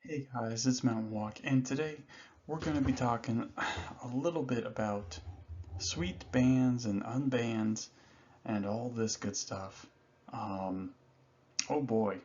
Hey guys, it's Mountain Walk, and today we're going to be talking a little bit about sweet bans and unbans and all this good stuff. Um, oh boy,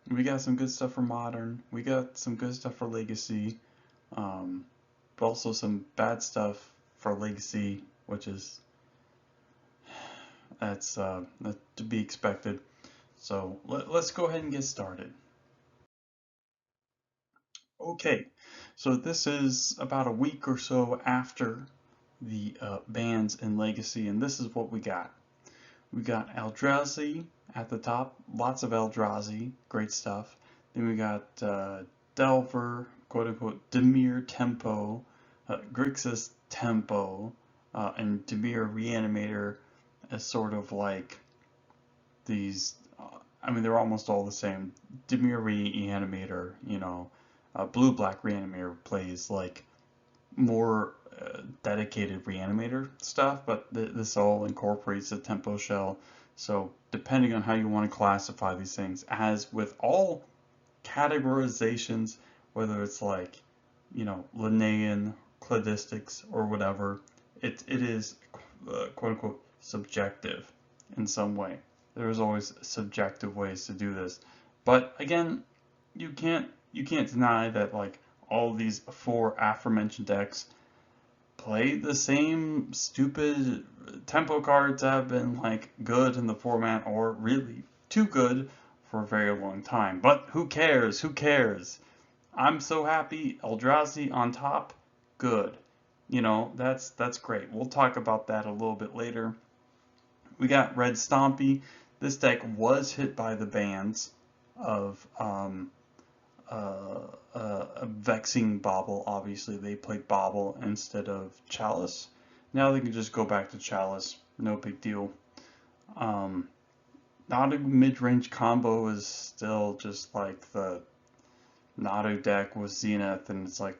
we got some good stuff for Modern, we got some good stuff for Legacy, but also some bad stuff for Legacy, which is that's to be expected. So let's go ahead and get started. Okay, so this is about a week or so after the bans in Legacy, and this is what we got. We got Eldrazi at the top, lots of Eldrazi, great stuff. Then we got Delver, quote unquote, Dimir Tempo, Grixis Tempo, and Dimir Reanimator as sort of like these. I mean, they're almost all the same. Dimir Reanimator, Blue Black Reanimator plays like more dedicated reanimator stuff, but this all incorporates the tempo shell. So depending on how you want to classify these things, as with all categorizations, whether it's like, Linnaean, cladistics, or whatever, it is quote unquote subjective in some way. There's always subjective ways to do this. But again, you can't deny that like all these four aforementioned decks play the same stupid tempo cards that have been like good in the format or really too good for a very long time. But who cares? Who cares? I'm so happy Eldrazi on top. Good. That's great. We'll talk about that a little bit later. We got Red Stompy. This deck was hit by the bans of Vexing Bauble. Obviously, they played Bauble instead of Chalice. Now they can just go back to Chalice. No big deal. Not a mid-range combo is still just like the Nadu deck with Zenith, and it's like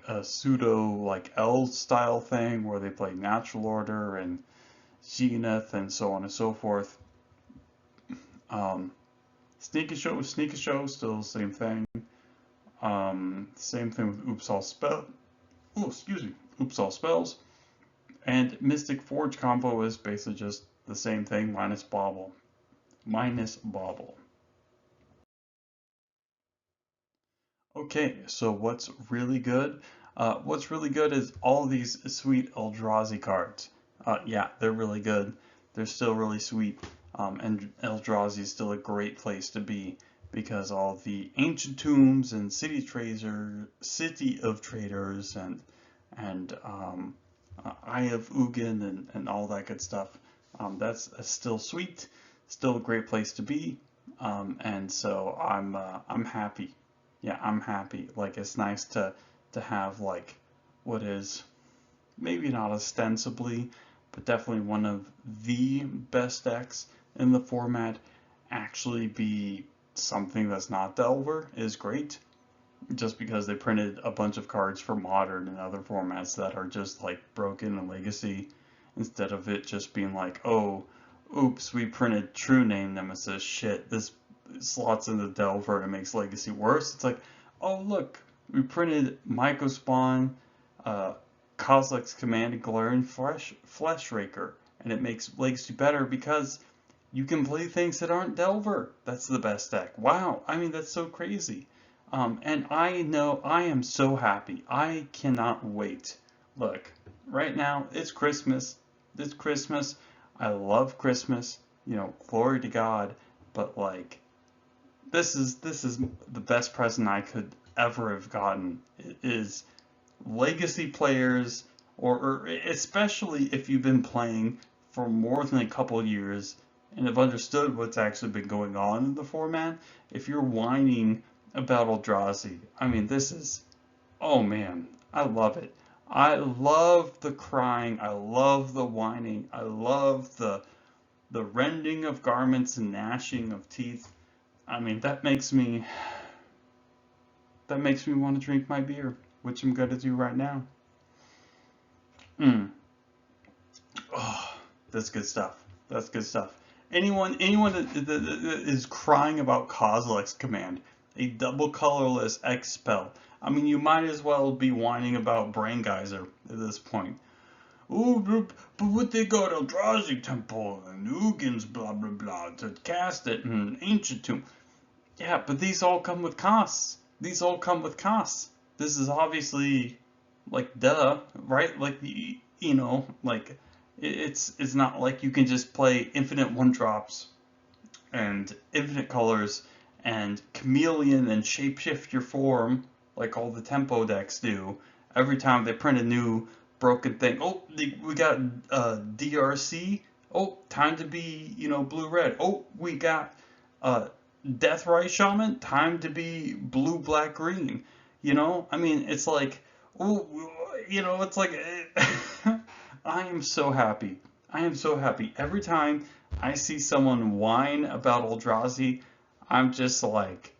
a pseudo like L style thing where they play Natural Order and Zenith and so on and so forth. Sneak and Show, still the same thing. Same thing with Oops All Spell. Oh, excuse me. Oops All Spells. And Mystic Forge combo is basically just the same thing minus Bauble. Okay, so what's really good? What's really good is all these sweet Eldrazi cards. Yeah, they're really good. They're still really sweet. And Eldrazi is still a great place to be because all the ancient tombs and city of traders and Eye of Ugin and all that good stuff. That's still sweet, still a great place to be. And so I'm happy. Yeah, I'm happy. Like it's nice to have like what is maybe not ostensibly, but definitely one of the best decks in the format actually be something that's not Delver is great. Just because they printed a bunch of cards for Modern and other formats that are just like broken in Legacy, instead of it just being like, oh, oops, we printed True Name Nemesis. Shit, this slots into Delver and it makes Legacy worse. It's like, oh look, we printed Mycospawn, uh, Kozilek's Command, and Galarian Flesh Raker, and it makes Legacy better because you can play things that aren't Delver. That's the best deck. Wow, I mean that's so crazy. And I know I am so happy. I cannot wait. Look, right now it's Christmas. It's Christmas. I love Christmas. Glory to God. But like, this is the best present I could ever have gotten. It is legacy players, or especially if you've been playing for more than a couple years and have understood what's actually been going on in the format. If you're whining about Eldrazi, I mean, this is, oh man, I love it. I love the crying. I love the whining. I love the rending of garments and gnashing of teeth. I mean, that makes me want to drink my beer, which I'm going to do right now. Mm. Oh, that's good stuff. That's good stuff. Anyone that is crying about Kozilek's Command, a double colorless X spell. I mean, you might as well be whining about Brain Geyser at this point. Oh, but what they got Eldrazi Temple and Ugins blah blah blah to cast it and Ancient Tomb. Yeah, but these all come with costs. These all come with costs. This is obviously like duh, right? Like like it's not like you can just play infinite one drops and infinite colors and chameleon and shapeshift your form like all the tempo decks do every time they print a new broken thing. Oh, we got DRC. Oh, time to be, blue red. Oh, we got Deathrite Shaman. Time to be blue black green. I mean, it's like, oh, it's like, I am so happy. I am so happy. Every time I see someone whine about Eldrazi, I'm just like,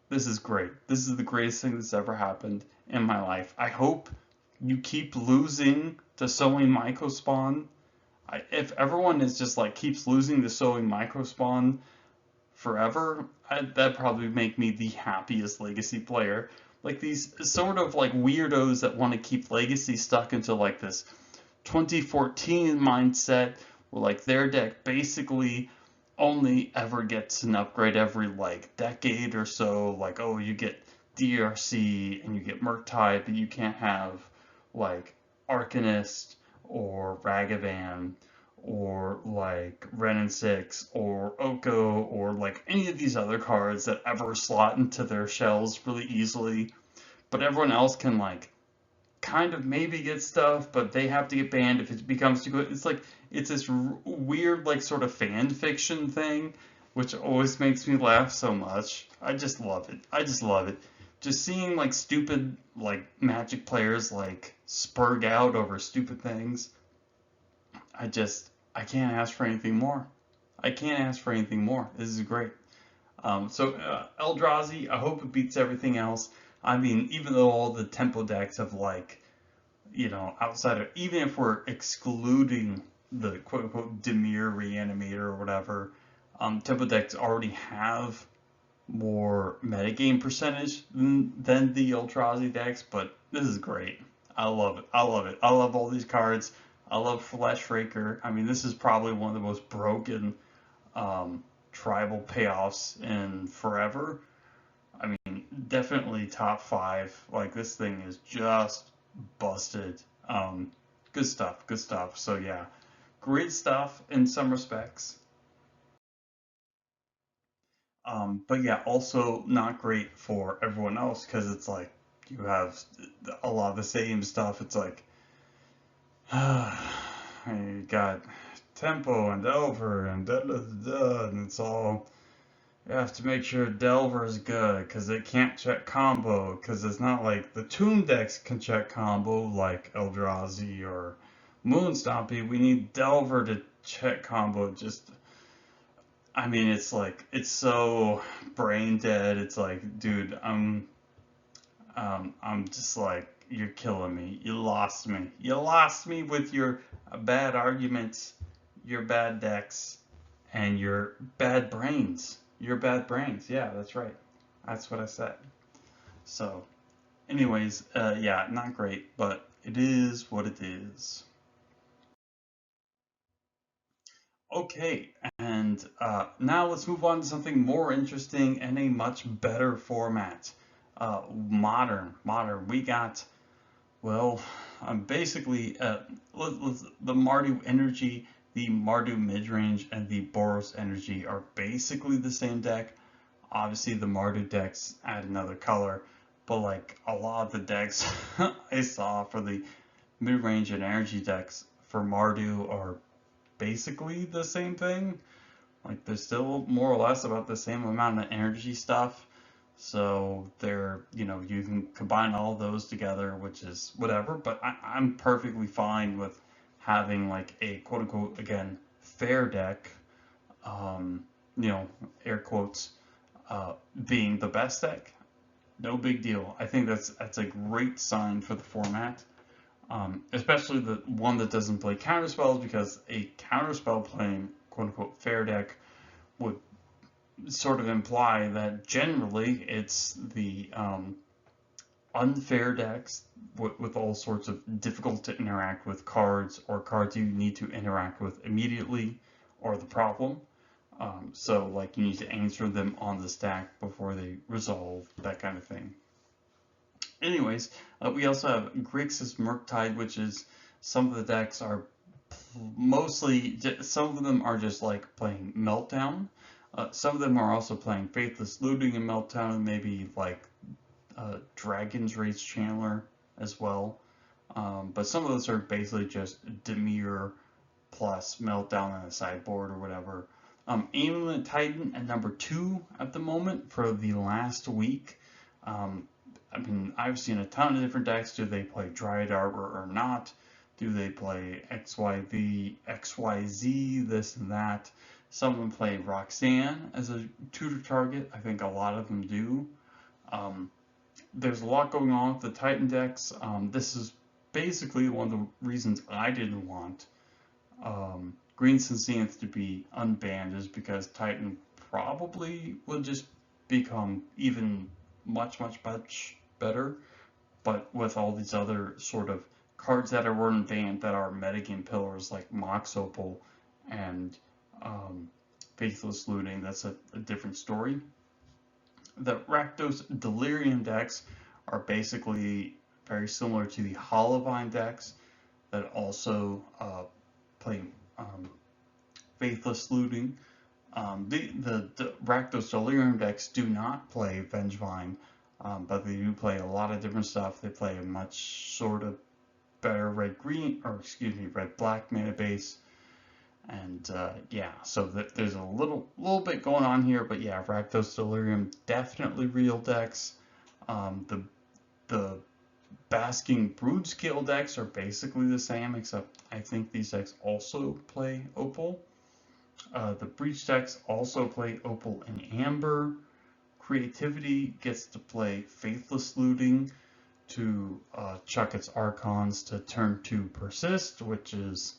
this is great. This is the greatest thing that's ever happened in my life. I hope you keep losing to Sowing Microspawn. If everyone is just like keeps losing to Sowing Microspawn forever, that'd probably make me the happiest Legacy player. Like these sort of like weirdos that want to keep Legacy stuck into like this 2014 mindset where like their deck basically only ever gets an upgrade every like decade or so. Like, oh, you get DRC and you get Murktide, but you can't have like Arcanist or Ragavan or like Ren and Six or Oko or like any of these other cards that ever slot into their shells really easily. But everyone else can like kind of maybe get stuff, but they have to get banned if it becomes too good. It's like it's this weird like sort of fan fiction thing, which always makes me laugh so much. I just love it. I just love it. Just seeing like stupid like Magic players like spurg out over stupid things. I can't ask for anything more. I can't ask for anything more. This is great. Eldrazi, I hope it beats everything else. I mean, even though all the tempo decks have like, outside of, even if we're excluding the quote unquote Demir Reanimator or whatever, tempo decks already have more metagame percentage than the Eldrazi decks, but this is great. I love it. I love it. I love all these cards. I love Fleshraker. I mean, this is probably one of the most broken tribal payoffs in forever. I mean, definitely top five. Like, this thing is just busted. Good stuff. Good stuff. So, yeah, great stuff in some respects. But yeah, also not great for everyone else because it's like you have a lot of the same stuff. It's like you got tempo and Delver and da da da, and it's all you have to make sure Delver is good because it can't check combo because it's not like the Tomb decks can check combo like Eldrazi or Moonstompy. We need Delver to check combo. Just I mean, it's like it's so brain dead. It's like, dude, I'm just like, you're killing me. You lost me. You lost me with your bad arguments, your bad decks, and your bad brains. Your bad brains. Yeah, that's right. That's what I said. So, anyways, yeah, not great, but it is what it is. Okay, and now let's move on to something more interesting and a much better format. Modern. We got, well, basically, the Mardu Energy, the Mardu Midrange, and the Boros Energy are basically the same deck. Obviously, the Mardu decks add another color, but like a lot of the decks I saw for the mid-range and energy decks for Mardu are basically the same thing. Like they're still more or less about the same amount of energy stuff. So they're, you can combine all those together, which is whatever, but I'm perfectly fine with having like a quote unquote, again, fair deck, um, you know, air quotes, being the best deck. No big deal. I think that's a great sign for the format. Especially the one that doesn't play counterspells, because a counterspell playing quote unquote fair deck would sort of imply that generally it's the unfair decks with all sorts of difficult to interact with cards, or cards you need to interact with immediately, or the problem. So like you need to answer them on the stack before they resolve, that kind of thing. Anyways, we also have Grixis Murktide, which is some of the decks are mostly, some of them are just like playing Meltdown. Some of them are also playing Faithless Looting and Meltdown, and maybe like Dragon's Rage Channeler as well. But some of those are basically just Demir plus Meltdown on the sideboard or whatever. Amulet Titan at number 2 at the moment for the last week. I mean, I've seen a ton of different decks. Do they play Dryad Arbor or not? Do they play XYV, XYZ, this and that? Some of them play Roxanne as a tutor target. I think a lot of them do. There's a lot going on with the Titan decks. This is basically one of the reasons I didn't want Green Zenith to be unbanned, is because Titan probably would just become even much better. But with all these other sort of cards that weren't banned that are metagame pillars like Mox Opal and Faithless Looting, that's a different story. The Rakdos Delirium decks are basically very similar to the Hollowvine decks that also play Faithless Looting. The Rakdos Delirium decks do not play Vengevine, but they do play a lot of different stuff. They play a much sort of better red-green, or excuse me, red-black mana base. And yeah, so there's a little bit going on here, but yeah, Rakdos Delirium definitely real decks. The Basking Brood-Scale decks are basically the same, except I think these decks also play Opal. The Breach decks also play Opal and Amber. Creativity gets to play Faithless Looting to chuck its Archons to turn 2 Persist, which is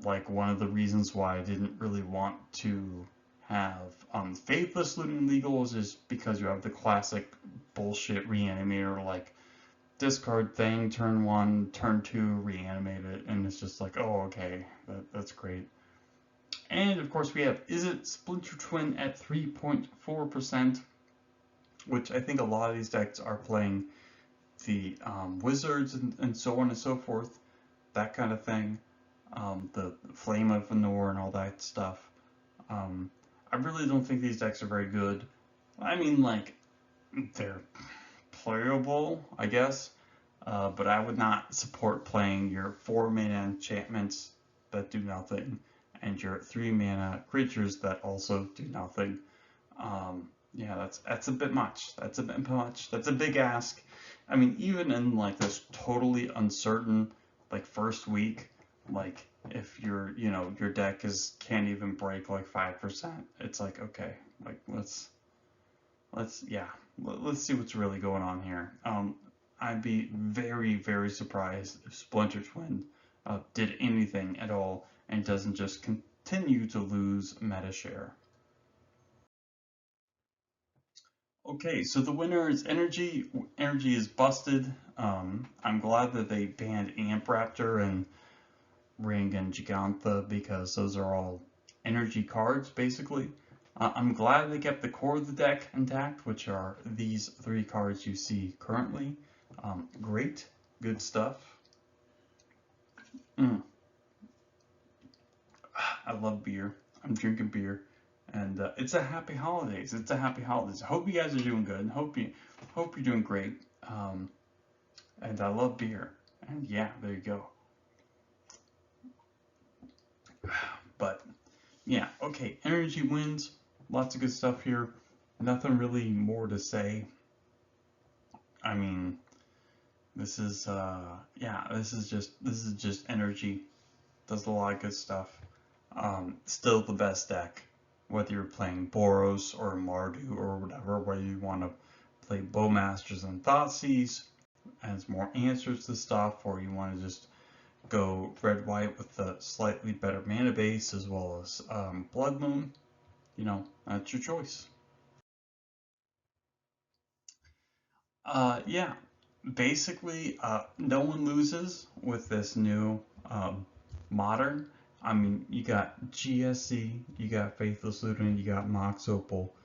like one of the reasons why I didn't really want to have Faithless Looting legals, is because you have the classic bullshit reanimator, like discard thing, turn 1, turn 2, reanimate it, and it's just like, oh, okay, that's great. And of course we have Izzet Splinter Twin at 3.4%, which I think a lot of these decks are playing the wizards and so on and so forth, that kind of thing. The Flame of Venor and all that stuff. I really don't think these decks are very good. I mean, like, they're playable, I guess, but I would not support playing your 4 mana enchantments that do nothing and your 3 mana creatures that also do nothing. Yeah, that's a bit much. That's a bit much. That's a big ask. I mean, even in like this totally uncertain like first week, like if your your deck can't even break like 5%, it's like, okay, like let's see what's really going on here. I'd be very surprised if Splinter Twin did anything at all and doesn't just continue to lose meta share. Okay, so the winner is Energy. Energy is busted. I'm glad that they banned Amp Raptor and Ring and Gigantha, because those are all energy cards, basically. I'm glad they kept the core of the deck intact, which are these 3 cards you see currently. Great, good stuff. I love beer. I'm drinking beer. And it's a happy holidays. It's a happy holidays. I hope you guys are doing good, and hope you're doing great. And I love beer. And yeah, there you go. But yeah, okay. Energy wins. Lots of good stuff here. Nothing really more to say. I mean, this is yeah, this is just energy. Does a lot of good stuff. Still the best deck, whether you're playing Boros or Mardu or whatever, whether you want to play Bowmasters and Thoughtseize as more answers to stuff, or you want to just go red-white with the slightly better mana base as well as Blood Moon. You know, That's your choice. Yeah, basically, no one loses with this new modern. I mean, you got GSC, you got Faithless Looting, you got Mox Opal,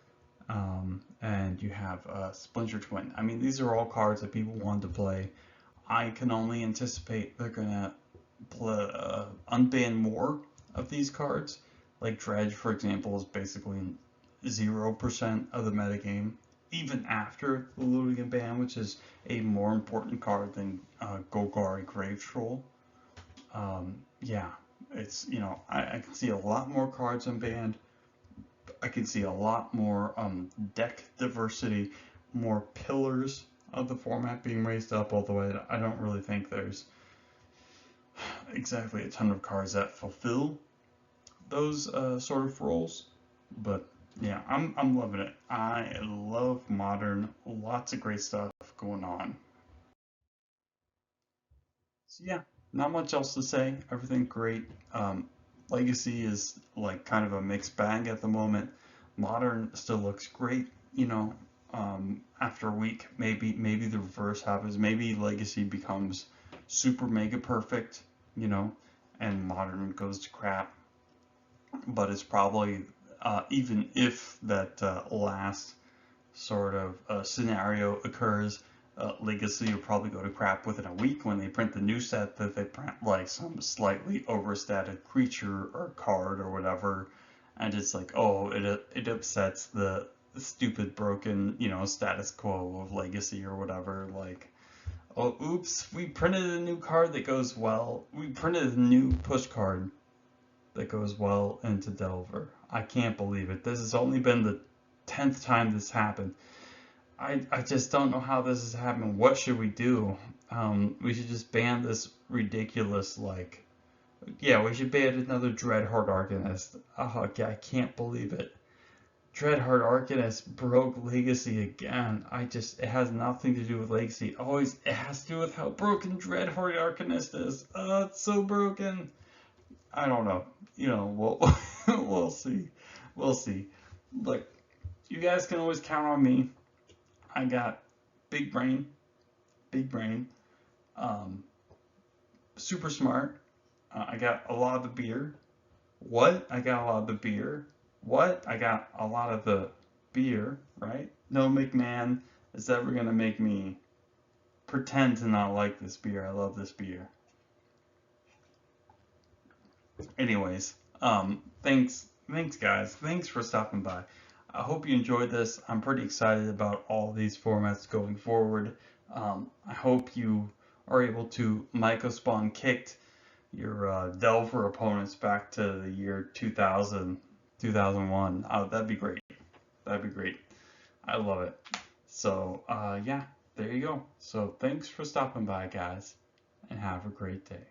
and you have Splinter Twin. I mean, these are all cards that people want to play. I can only anticipate they're gonna unban more of these cards. Like Dredge, for example, is basically 0% of the metagame, even after the Looting ban, which is a more important card than Golgari Grave Troll. Yeah, it's, I can see a lot more cards unbanned. I can see a lot more deck diversity, more pillars of the format being raised up, although I don't really think there's exactly a ton of cards that fulfill those sort of roles. But yeah, I'm loving it. I love modern. Lots of great stuff going on. So yeah, not much else to say. Everything great. Legacy is like kind of a mixed bag at the moment. Modern still looks great. After a week, maybe the reverse happens. Maybe Legacy becomes super mega perfect. You know, and Modern goes to crap. But it's probably even if that last sort of scenario occurs, Legacy will probably go to crap within a week when they print the new set, that they print like some slightly overstated creature or card or whatever, and it's like, oh, it upsets the stupid broken status quo of Legacy or whatever. Like, oh, oops, we printed a new card that goes well. We printed a new push card that goes well into Delver. I can't believe it. This has only been the 10th time this happened. I just don't know how this has happened. What should we do? We should just ban this ridiculous, like, yeah, we should ban another Dreadheart Arcanist. Oh, yeah, I can't believe it. Dreadheart Arcanist broke Legacy again. It has nothing to do with Legacy. Always, it has to do with how broken Dreadheart Arcanist is. Oh, it's so broken. I don't know. We'll we'll see. We'll see. Look, you guys can always count on me. I got big brain, big brain, um, super smart. I got a lot of the beer. What? I got a lot of the beer. What? I got a lot of the beer, right? No McMahon is ever gonna make me pretend to not like this beer. I love this beer. Anyways, thanks guys. Thanks for stopping by. I hope you enjoyed this. I'm pretty excited about all these formats going forward. I hope you are able to Mycospawn kicked your Delver opponents back to the year 2000, 2001. That'd be great. That'd be great. I love it. So, yeah, there you go. So, thanks for stopping by, guys, and have a great day.